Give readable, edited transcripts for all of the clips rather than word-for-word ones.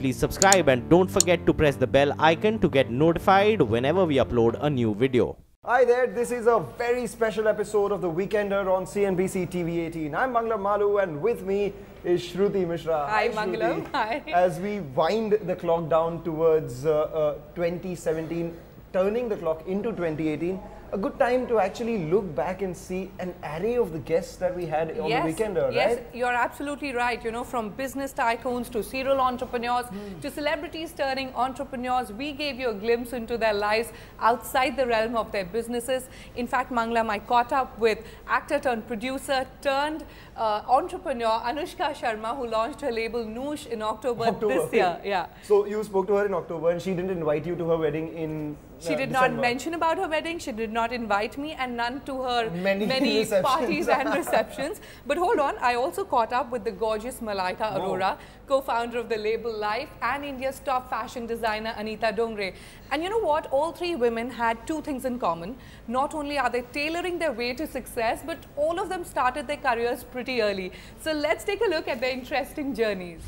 please subscribe and don't forget to press the bell icon to get notified whenever we upload a new video. Hi there, this is a very special episode of The Weekender on CNBC TV18. I'm Mangalam Malu and with me is Shruti Mishra. Hi Mangalam. Hi. As we wind the clock down towards 2017, turning the clock into 2018, a good time to actually look back and see an array of the guests that we had on The Weekender, right? Yes, you're absolutely right. You know, from business tycoons to serial entrepreneurs to celebrities turning entrepreneurs, we gave you a glimpse into their lives outside the realm of their businesses. In fact, Mangalam, I caught up with actor turned producer turned entrepreneur Anushka Sharma, who launched her label Noosh in October this year. Yeah. So you spoke to her in October and she didn't invite you to her wedding in She did December. not mention about her wedding, she did not invite me, and none to her many receptions. parties and receptions. But hold on, I also caught up with the gorgeous Malaika Arora, co-founder of the label Life, and India's top fashion designer Anita Dongre. And you know what? All three women had two things in common. Not only are they tailoring their way to success, but all of them started their careers pretty early. So let's take a look at their interesting journeys.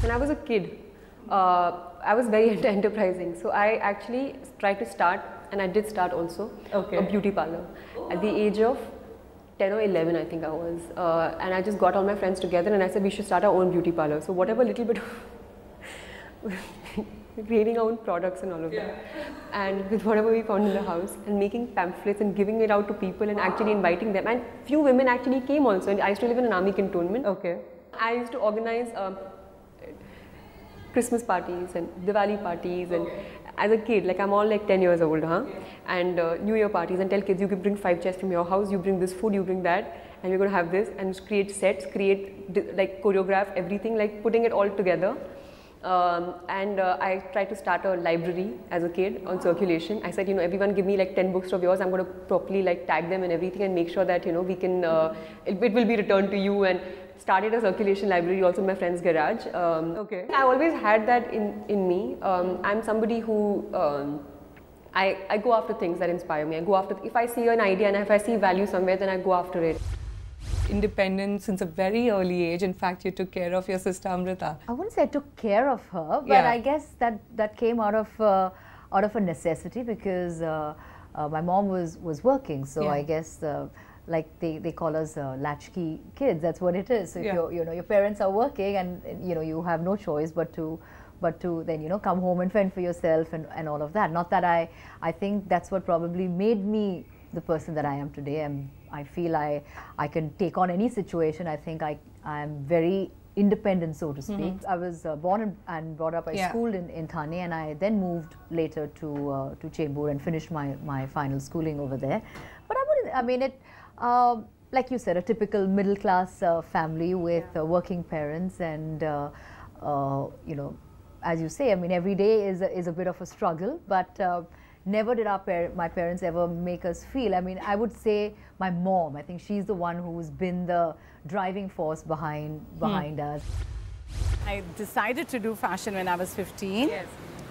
When I was a kid, I was very into enterprising. So I actually tried to start, and I did start also, a beauty parlor. At the age of 10 or 11, I think I was. And I just got all my friends together and I said, we should start our own beauty parlor. So whatever little bit of creating our own products and all of that. And with whatever we found in the house and making pamphlets and giving it out to people and actually inviting them. And few women actually came also. And I used to live in an army cantonment. I used to organize Christmas parties and Diwali parties, and as a kid, like I'm all like 10 years old, and New Year parties, and tell kids, you can bring 5 chairs from your house, you bring this food, you bring that, and we're going to have this, and create sets, like choreograph everything, like putting it all together. I tried to start a library as a kid on circulation. I said, you know, everyone give me like 10 books of yours. I'm going to properly like tag them and everything and make sure that, you know, we can, it will be returned to you, and started a circulation library also in my friend's garage. I always had that in me. I'm somebody who, I go after things that inspire me. I go after, if I see an idea and if I see value somewhere, then I go after it. Independent since a very early age. In fact, you took care of your sister Amrita. I wouldn't say I took care of her, but I guess that came out of a necessity, because my mom was working. So I guess like they call us latchkey kids. That's what it is. So if your parents are working, and you have no choice but to then come home and fend for yourself and all of that. Not that I think that's what probably made me the person that I am today. I feel I can take on any situation. I think I am very independent, so to speak. I was born and brought up. I schooled in Thane, and I then moved later to Chembur and finished my final schooling over there. But I mean it, like you said, a typical middle class family with working parents, and as you say, I mean every day is a bit of a struggle, but never did my parents ever make us feel. I mean, I would say my mom, I think she's the one who's been the driving force behind us. I decided to do fashion when I was 15,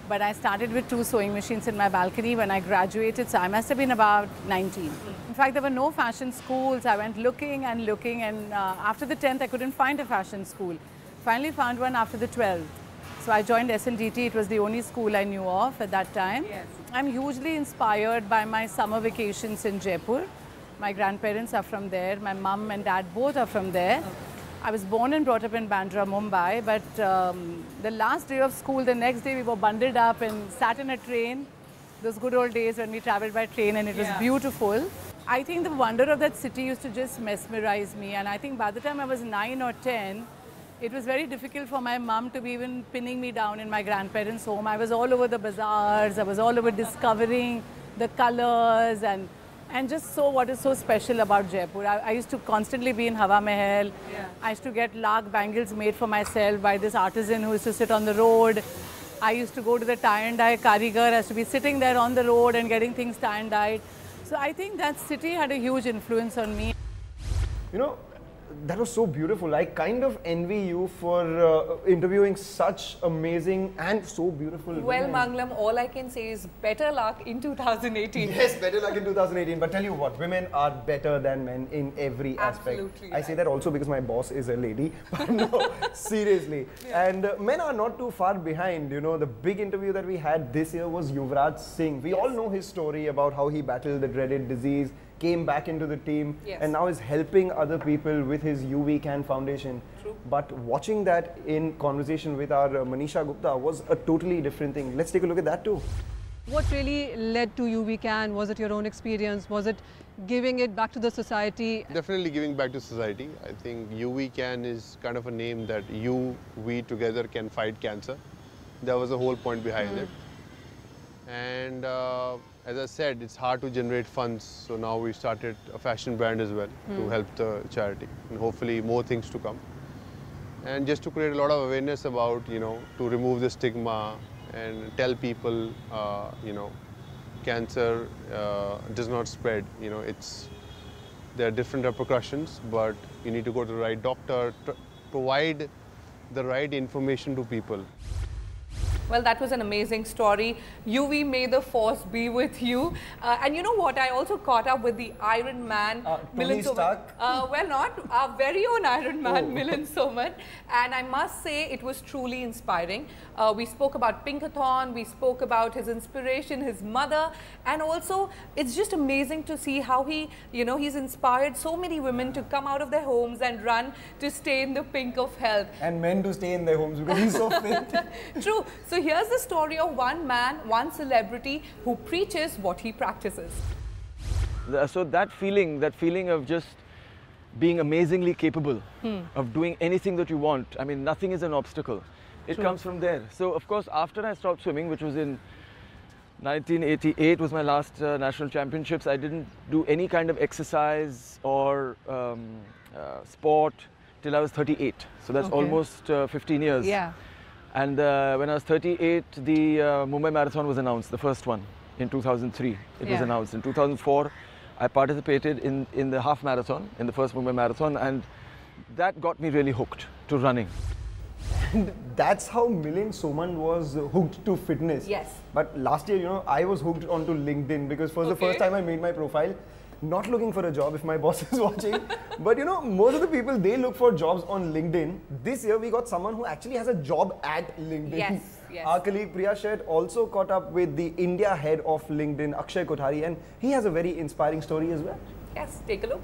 but I started with 2 sewing machines in my balcony when I graduated, so I must have been about 19. In fact, there were no fashion schools. I went looking and looking, and after the 10th, I couldn't find a fashion school. Finally found one after the 12th. So I joined SLDT. It was the only school I knew of at that time. I'm hugely inspired by my summer vacations in Jaipur. My grandparents are from there. My mum and dad both are from there. I was born and brought up in Bandra, Mumbai, but the last day of school, the next day we were bundled up and sat in a train. Those good old days when we traveled by train, and it was beautiful. I think the wonder of that city used to just mesmerize me, and I think by the time I was 9 or 10, it was very difficult for my mum to be even pinning me down in my grandparents' home. I was all over the bazaars, I was all over discovering the colors and just saw what is so special about Jaipur. I used to constantly be in Hawa Mahal. I used to get lakh bangles made for myself by this artisan who used to sit on the road. I used to go to the tie and dye karigar. I used to be sitting there on the road and getting things tie and dyed. So I think that city had a huge influence on me. You know, That was so beautiful. I kind of envy you for interviewing such amazing and so beautiful Well, women. Mangalam, all I can say is better luck in 2018. Yes, better luck in 2018. But tell you what, women are better than men in every aspect. Absolutely I say that also because my boss is a lady. But no, seriously. Yeah. And men are not too far behind. You know, the big interview that we had this year was Yuvraj Singh. We all know his story about how he battled the dreaded disease, came back into the team, and now is helping other people with his UV Can Foundation. True. But watching that in conversation with our Manisha Gupta was a totally different thing. Let's take a look at that too. What really led to UV Can? Was it your own experience? Was it giving it back to the society? Definitely giving back to society. I think UV Can is kind of a name that we together can fight cancer. That was the whole point behind it. And as I said, it's hard to generate funds, so now we started a fashion brand as well to help the charity, and hopefully more things to come. And just to create a lot of awareness about, you know, to remove the stigma and tell people, you know, cancer does not spread. You know, there are different repercussions, but you need to go to the right doctor, provide the right information to people. Well, that was an amazing story. UV, may the force be with you. And you know what? I also caught up with the Iron Man, Tony Stark? Well, not our very own Iron Man, Milind Soman. And I must say, it was truly inspiring. We spoke about Pinkathon, we spoke about his inspiration, his mother, and also it's just amazing to see how he, you know, he's inspired so many women to come out of their homes and run to stay in the pink of health. And men to stay in their homes because he's so fit. True. So here's the story of one man, one celebrity who preaches what he practices. So that feeling of just being amazingly capable of doing anything that you want, I mean, nothing is an obstacle. It comes from there. So of course, after I stopped swimming, which was in 1988, was my last national championships, I didn't do any kind of exercise or sport till I was 38. So that's almost 15 years. Yeah. And when I was 38, the Mumbai Marathon was announced, the first one, in 2003. It was announced. In 2004, I participated in the half marathon, in the first Mumbai Marathon, and that got me really hooked to running. And that's how Milind Soman was hooked to fitness. Yes. But last year, you know, I was hooked onto LinkedIn because for the first time I made my profile. Not looking for a job if my boss is watching. But you know, most of the people, they look for jobs on LinkedIn. This year we got someone who actually has a job at LinkedIn. Yes, yes. Our colleague Priya Sheth also caught up with the India head of LinkedIn, Akshay Kothari, and he has a very inspiring story as well. Yes, take a look.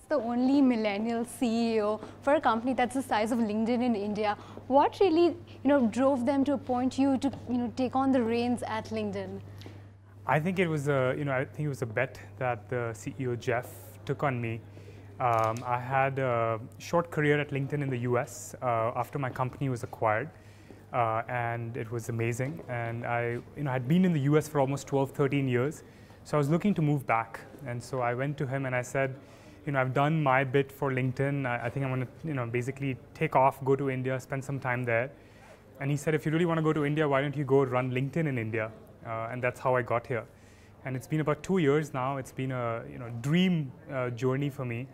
The only millennial CEO for a company that's the size of LinkedIn in India. What really, drove them to appoint you to, take on the reins at LinkedIn? I think it was a bet that the CEO Jeff took on me. I had a short career at LinkedIn in the US after my company was acquired, and it was amazing. And I had been in the US for almost 12, 13 years, so I was looking to move back. And so I went to him and I said, I've done my bit for LinkedIn. I think I'm going to, basically take off, go to India, spend some time there. And he said, if you really want to go to India, why don't you go run LinkedIn in India? And that's how I got here. And it's been about 2 years now. It's been a dream journey for me.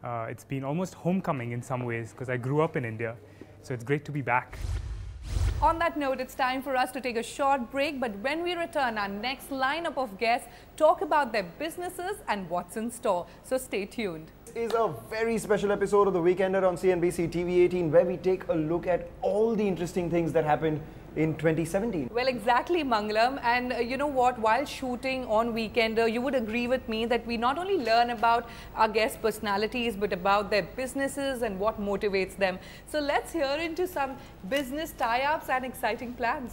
It's been almost homecoming in some ways because I grew up in India. So it's great to be back. On that note, it's time for us to take a short break. But when we return, our next lineup of guests talk about their businesses and what's in store. So stay tuned. This is a very special episode of The Weekender on CNBC TV18 where we take a look at all the interesting things that happened in 2017. Well, exactly, Mangalam. And you know what? While shooting on Weekender, you would agree with me that we not only learn about our guest personalities, but about their businesses and what motivates them. So let's hear into some business tie-ups and exciting plans.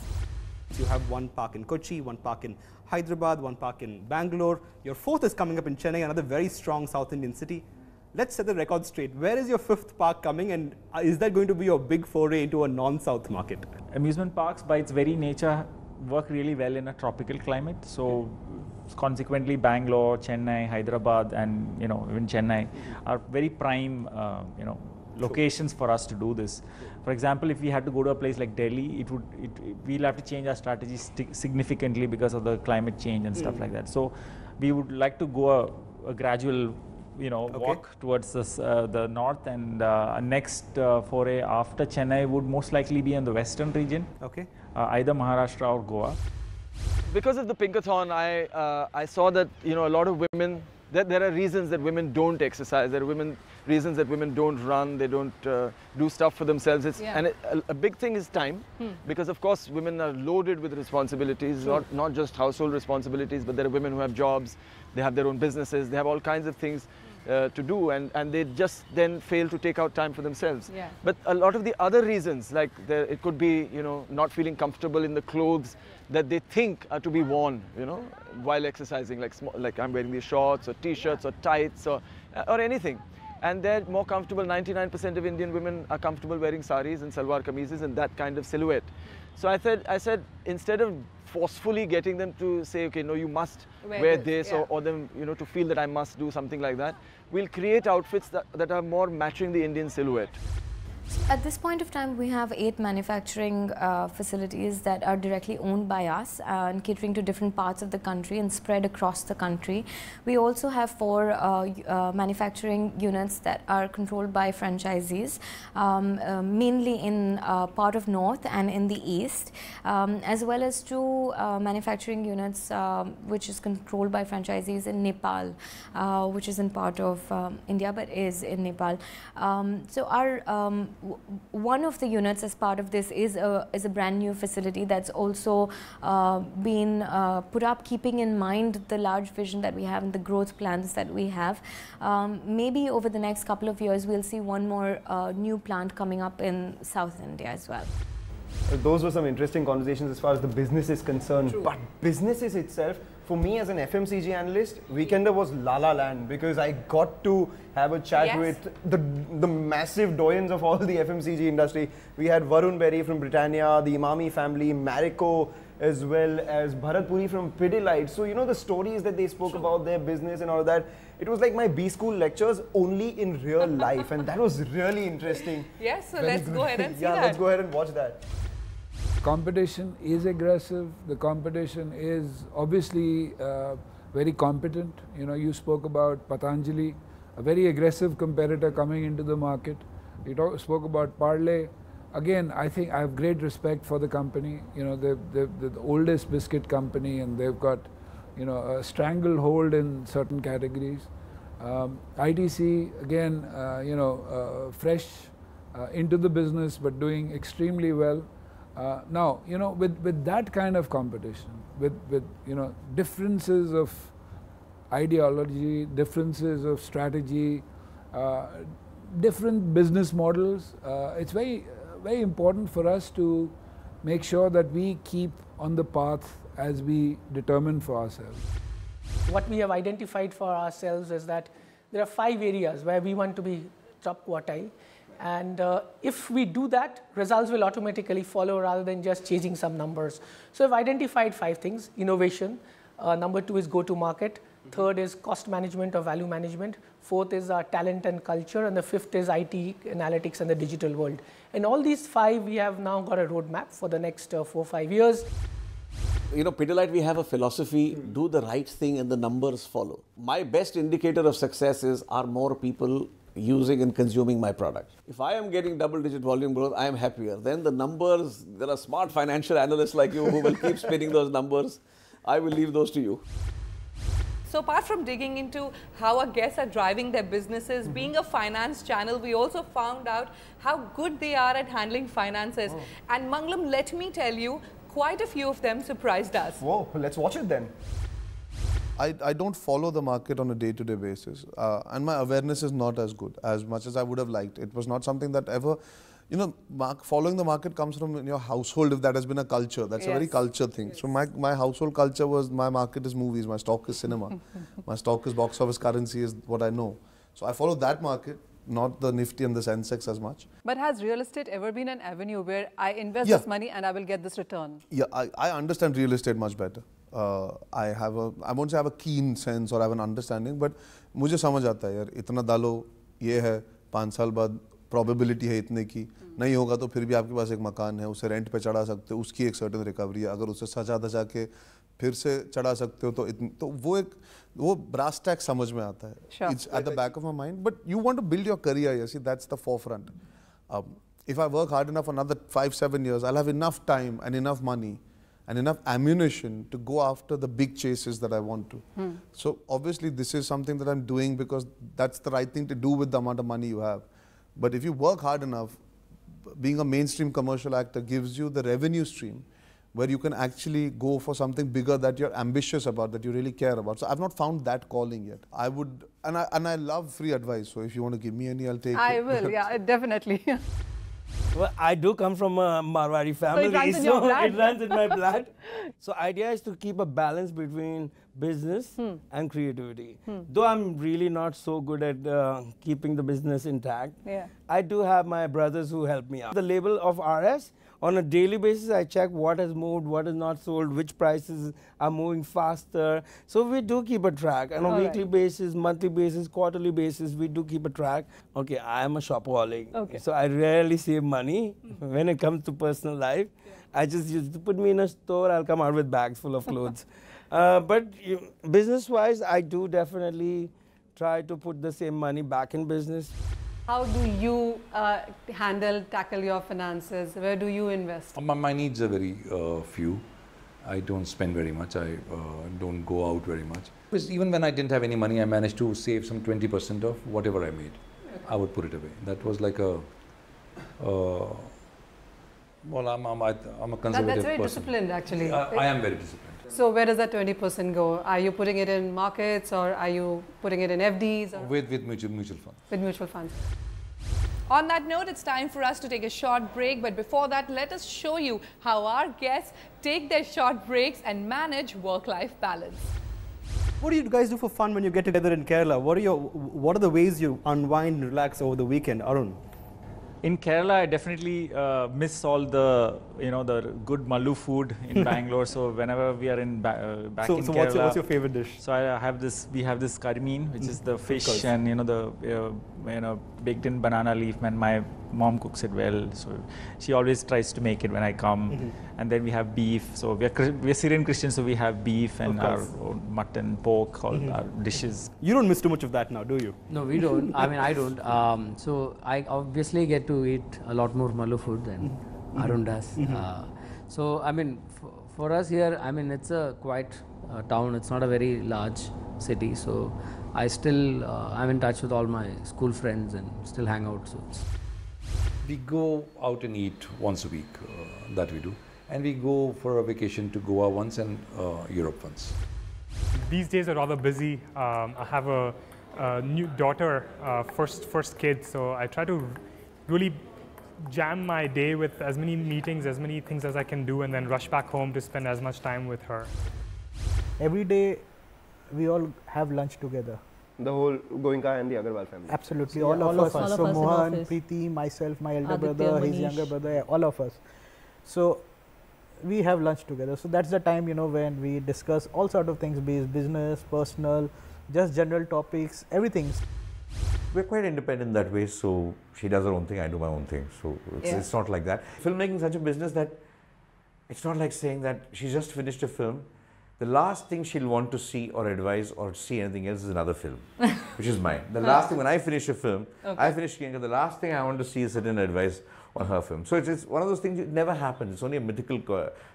You have one park in Kochi, one park in Hyderabad, one park in Bangalore. Your fourth is coming up in Chennai, another very strong South Indian city. Let's set the record straight. Where is your fifth park coming, and is that going to be your big foray into a non-South market? Amusement parks, by its very nature, work really well in a tropical climate. So, consequently, Bangalore, Chennai, Hyderabad, and even Chennai are very prime, locations for us to do this. For example, if we had to go to a place like Delhi, we'll have to change our strategy significantly because of the climate change and stuff like that. So, we would like to go a gradual walk towards this, the north, and next foray after Chennai would most likely be in the western region. Okay. Either Maharashtra or Goa. Because of the Pinkathon, I saw that a lot of women, there are reasons that women don't exercise. There are reasons that women don't run. They don't do stuff for themselves. And a big thing is time, because of course women are loaded with responsibilities, not just household responsibilities, but there are women who have jobs. They have their own businesses. They have all kinds of things to do, and they just then fail to take out time for themselves. But a lot of the other reasons, like it could be not feeling comfortable in the clothes that they think are to be worn while exercising, like I'm wearing these shorts or t-shirts or tights or anything, and they're more comfortable. 99% of Indian women are comfortable wearing saris and salwar kameezes and that kind of silhouette. So I said instead of forcefully getting them to say, okay, no, you must wear this, or them to feel that I must do something like that, we'll create outfits that are more matching the Indian silhouette. At this point of time, we have 8 manufacturing facilities that are directly owned by us and catering to different parts of the country and spread across the country. We also have 4 manufacturing units that are controlled by franchisees, mainly in part of North and in the East, as well as 2 manufacturing units which is controlled by franchisees in Nepal, which is in part of India but is in Nepal. So our one of the units as part of this is a brand new facility that's also been put up keeping in mind the large vision that we have and the growth plans that we have. Maybe over the next couple of years we'll see one more new plant coming up in South India as well. Those were some interesting conversations as far as the business is concerned. But businesses itself, for me as an FMCG analyst, Weekender was la la land, because I got to have a chat with the massive doyens of all the FMCG industry. We had Varun Berry from Britannia, the Imami family, Marico, as well as Bharat Puri from Pidilite. So the stories that they spoke about their business and all of that, it was like my B school lectures only in real life, and that was really interesting. Yes, so let's go ahead and see that. Let's go ahead and watch that. Competition is aggressive. The competition is obviously very competent. You spoke about Patanjali, a very aggressive competitor coming into the market. You spoke about Parle. Again, I think I have great respect for the company. They're the oldest biscuit company, and they've got a stranglehold in certain categories. ITC, again, fresh into the business but doing extremely well. Now, with that kind of competition, with differences of ideology, differences of strategy, different business models, it's very important for us to make sure that we keep on the path as we determine for ourselves. What we have identified for ourselves is that there are 5 areas where we want to be top quartile. And if we do that, results will automatically follow rather than just chasing some numbers. So I've identified 5 things: innovation, number 2 is go-to-market, 3rd is cost management or value management, 4th is talent and culture, and the 5th is IT, analytics, and the digital world. And all these 5, we have now got a roadmap for the next 4-5 years. Pidilite, we have a philosophy: do the right thing and the numbers follow. My best indicator of success is, are more people using and consuming my product. If I am getting double-digit volume growth, I am happier. Then the numbers, there are smart financial analysts like you who will keep spinning those numbers. I will leave those to you. So apart from digging into how our guests are driving their businesses, being a finance channel, we also found out how good they are at handling finances. And Mangalam, let me tell you, quite a few of them surprised us. Whoa, let's watch it then. I don't follow the market on a day-to-day basis, and my awareness is not as good as much as I would have liked. It was not something that ever, following the market comes from your household. If that has been a culture, that's a very culture thing. Yes. So my household culture was, my market is movies, my stock is cinema, my stock is box office currency is what I know. So I follow that market, not the Nifty and the Sensex as much. But has real estate ever been an avenue where I invest this money and I will get this return? Yeah, I understand real estate much better. I won't say I have a keen sense or I have an understanding, but मुझे समझ आता है यार, इतना डालो, ये है, 5 साल बाद probability है इतने की, नहीं होगा तो फिर भी आपके पास एक मकान है, उसे रेंट पे चढ़ा सकते हो, उसकी एक certain recovery है, अगर उसे सजा धजा के फिर से चढ़ा सकते हो तो वो brass tacks समझ में आता है. Sure. It's at the back of my mind, but you want to build your career. You see, that's the forefront. If I work hard enough, another 5-7 years, I'll have enough time and enough money and enough ammunition to go after the big chases that I want to. So obviously this is something that I'm doing because that's the right thing to do with the amount of money you have. But if you work hard enough, being a mainstream commercial actor gives you the revenue stream where you can actually go for something bigger that you're ambitious about, that you really care about. So I've not found that calling yet. I would, and I love free advice. So if you want to give me any, I'll take it. I will, yeah, definitely. Well, I do come from a Marwari family, so it runs in your blood. It runs in my blood. So idea is to keep a balance between business and creativity. Though I'm really not so good at keeping the business intact, I do have my brothers who help me out. The label of RS, on a daily basis, I check what has moved, what is not sold, which prices are moving faster. So we do keep a track. On a weekly basis, monthly basis, quarterly basis, we do keep a track. Okay, I am a shopaholic. Okay. So I rarely save money when it comes to personal life. I just used to put me in a store, I'll come out with bags full of clothes. But business-wise, I do definitely try to put the same money back in business. How do you tackle your finances? Where do you invest? My needs are very few. I don't spend very much. I don't go out very much. Because even when I didn't have any money, I managed to save some 20% of whatever I made. I would put it away. That was like a... well, I'm a conservative person. That's very disciplined, actually. I am very disciplined. So where does that 20% go? Are you putting it in markets or are you putting it in FDs? Or? With mutual funds. With mutual funds. On that note, it's time for us to take a short break. But before that, let us show you how our guests take their short breaks and manage work-life balance. What do you guys do for fun when you get together in Kerala? What are the ways you unwind and relax over the weekend, Arun? In Kerala, I definitely miss all the the good Mallu food in Bangalore. So whenever we are in back in Kerala, what's your favorite dish? So I have this. We have this karmeen, which is the fish, and the baked in banana leaf. And my mom cooks it well. So she always tries to make it when I come. And then we have beef. So we're Syrian Christians, so we have beef and our mutton, pork, all our dishes. You don't miss too much of that now, do you? No, we don't. I mean, I don't. So I obviously get to eat a lot more Mallu food than Arun does. So I mean, for us here, I mean, it's a quiet town. It's not a very large city. So I still I'm in touch with all my school friends and still hang out. So we go out and eat once a week. That we do. And we go for a vacation to Goa once and Europe once. These days are rather busy. I have a new daughter, first kid, so I try to really jam my day with as many meetings, as many things as I can do, and then rush back home to spend as much time with her. Every day we all have lunch together. The whole Goenka and the Agarwal family? Absolutely, all of us. So Mohan, Preeti, myself, my elder brother, his younger brother, all of us. So we have lunch together. So that's the time, when we discuss all sort of things, be it business, personal, just general topics, everything. We're quite independent that way, so she does her own thing, I do my own thing. So it's not like that. Filmmaking is such a business that it's not like saying that she's just finished a film. The last thing she'll want to see or advise or see anything else is another film, which is mine. The last thing, when I finish a film, I finish Kiyanka, the last thing I want to see is certain advice on her film. So it's one of those things that never happens. It's only a mythical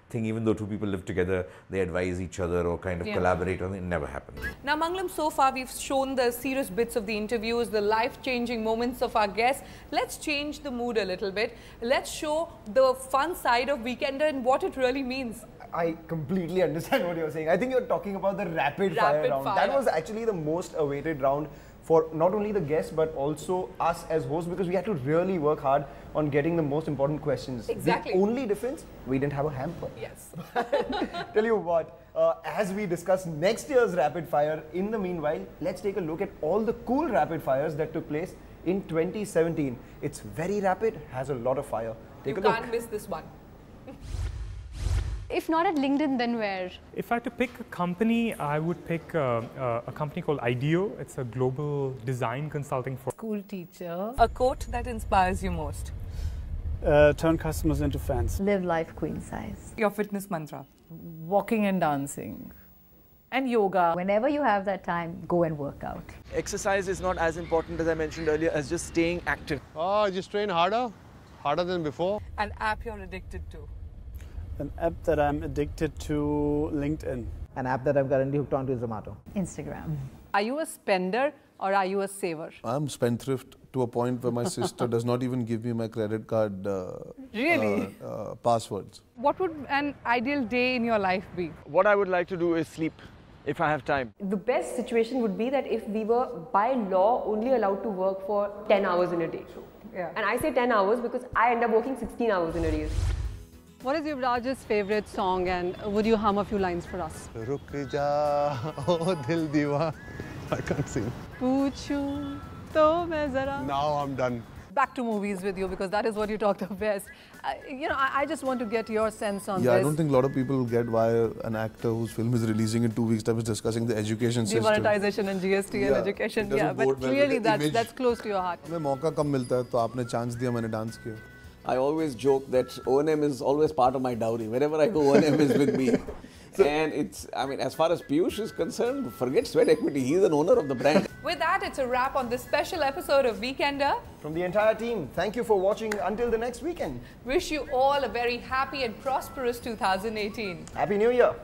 thing, even though two people live together, they advise each other or kind of collaborate on it. It never happens. Now, Mangalam, so far we've shown the serious bits of the interviews, the life-changing moments of our guests. Let's change the mood a little bit. Let's show the fun side of Weekender and what it really means. I completely understand what you're saying. I think you're talking about the rapid fire round. That was actually the most awaited round for not only the guests but also us as hosts, because we had to really work hard on getting the most important questions. Exactly. The only difference, we didn't have a hamper. Yes. Tell you what, as we discuss next year's rapid fire, in the meanwhile, let's take a look at all the cool rapid fires that took place in 2017. It's very rapid, has a lot of fire. Take a look. You can't miss this one. If not at LinkedIn, then where? If I had to pick a company, I would pick a company called IDEO. It's a global design consulting firm. School teacher. A quote that inspires you most? turn customers into fans. Live life queen size. Your fitness mantra? Walking and dancing. And yoga. Whenever you have that time, go and work out. Exercise is not as important, as I mentioned earlier, as just staying active. Oh, just train harder than before. An app you're addicted to? An app that I'm addicted to, LinkedIn. An app that I'm currently hooked on to is Zomato. Instagram. Are you a spender or are you a saver? I'm spendthrift to a point where my sister does not even give me my credit card passwords. What would an ideal day in your life be? What I would like to do is sleep, if I have time. The best situation would be that if we were by law only allowed to work for 10 hours in a day. Yeah. And I say 10 hours because I end up working 16 hours in a day. What is Yuvraj's favorite song and would you hum a few lines for us? Ruk ja, oh dil diwa. I can't sing. Poochhu to main zara. Now I'm done. Back to movies with you because that is what you talk the best. I just want to get your sense on this. I don't think a lot of people get why an actor whose film is releasing in 2 weeks' time is discussing the education system. Demonetization and GST and education. Yeah, but clearly that's close to your heart. हमें मौका कम मिलता है तो आपने chance दिया मैंने dance किया. I always joke that O&M is always part of my dowry. Wherever I go, O&M is with me. And it's, I mean, as far as Piyush is concerned, forget sweat equity. He's an owner of the brand. With that, it's a wrap on this special episode of Weekender. From the entire team, thank you for watching until the next weekend. Wish you all a very happy and prosperous 2018. Happy New Year.